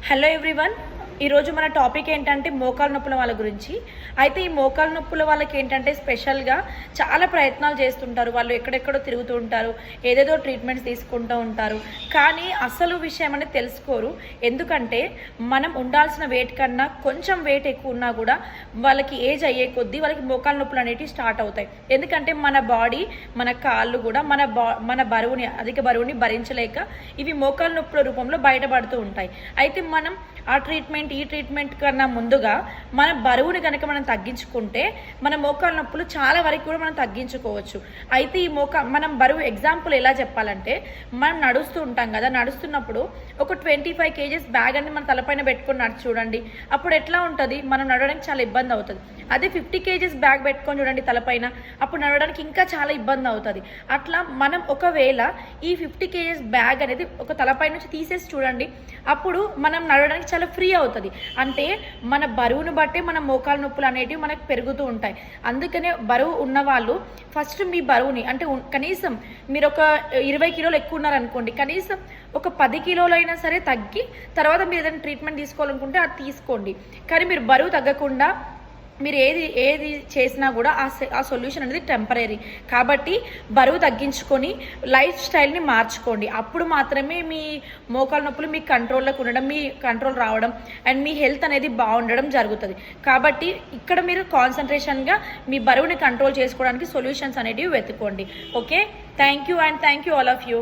Hello everyone, ఈరోజు మన topic ఏంటంటే మోకాలు నొప్పుల వాళ్ళ గురించి. అయితే ఈ మోకాలు నొప్పుల వాళ్ళకి ఏంటంటే స్పెషల్గా చాలా ప్రయత్నాలు చేస్తుంటారు. వాళ్ళు ఎక్కడెక్కడో తిరుగుతూ ఉంటారు, ఏదేదో ట్రీట్మెంట్స్ తీసుకుంటూ ఉంటారు, కానీ అసలు విషయం అనేది తెలుసుకోరు. ఎందుకంటే మనం ఉండాల్సిన వెయిట్ కన్నా కొంచెం వెయిట్ ఎక్కువ ఉన్నా కూడా వాళ్ళకి ఏజ్ అయ్యే కొద్దీ వాళ్ళకి మోకాలు నొప్పులు అనేవి స్టార్ట్ అవుతాయి. ఎందుకంటే మన బాడీ, మన కాళ్ళు కూడా మన బరువుని, అధిక బరువుని భరించలేక ఇవి మోకాలు నొప్పుల రూపంలో బయటపడుతూ ఉంటాయి. అయితే మనం ఆ ట్రీట్మెంట్, ఈ ట్రీట్మెంట్ కన్నా ముందుగా మన బరువుని కనుక మనం తగ్గించుకుంటే మన మోకాలు నొప్పులు చాలా వరకు కూడా మనం తగ్గించుకోవచ్చు. అయితే ఈ మనం బరువు ఎగ్జాంపుల్ ఎలా చెప్పాలంటే, మనం నడుస్తూ ఉంటాం కదా, నడుస్తున్నప్పుడు ఒక 25 kgs బ్యాగ్ అనేది మన తలపైన పెట్టుకొని నడిచి చూడండి. అప్పుడు ఎట్లా ఉంటుంది, మనం నడవడానికి చాలా ఇబ్బంది అవుతుంది. అదే 50 kgs బ్యాగ్ పెట్టుకొని చూడండి తలపైన, అప్పుడు నడవడానికి ఇంకా చాలా ఇబ్బంది అవుతుంది. అట్లా మనం ఒకవేళ ఈ 50 kgs బ్యాగ్ అనేది ఒక తలపై నుంచి తీసేసి చూడండి, అప్పుడు మనం నడవడానికి చాలా ఫ్రీ అవుతుంది. అంటే మన బరువును బట్టే మన మోకాలు నొప్పులు అనేటివి మనకు పెరుగుతూ ఉంటాయి. అందుకనే బరువు ఉన్నవాళ్ళు ఫస్ట్ మీ బరువుని, అంటే కనీసం మీరు ఒక 20 కిలోలు ఎక్కువ ఉన్నారనుకోండి, కనీసం ఒక 10 కిలోలైనా సరే తగ్గి తర్వాత మీరు ఏదైనా ట్రీట్మెంట్ తీసుకోవాలనుకుంటే అది తీసుకోండి. కానీ మీరు బరువు తగ్గకుండా మీరు ఏది చేసినా కూడా ఆ సొల్యూషన్ అనేది టెంపరీ. కాబట్టి బరువు తగ్గించుకొని లైఫ్ స్టైల్ని మార్చుకోండి. అప్పుడు మాత్రమే మీ మోకాలు నొప్పులు మీ కంట్రోల్లోకి ఉండడం, మీ కంట్రోల్ రావడం అండ్ మీ హెల్త్ అనేది బాగుండడం జరుగుతుంది. కాబట్టి ఇక్కడ మీరు కాన్సన్ట్రేషన్గా మీ బరువుని కంట్రోల్ చేసుకోవడానికి సొల్యూషన్స్ అనేటివి వెతుక్కోండి. Okay, thank you and thank you all of you.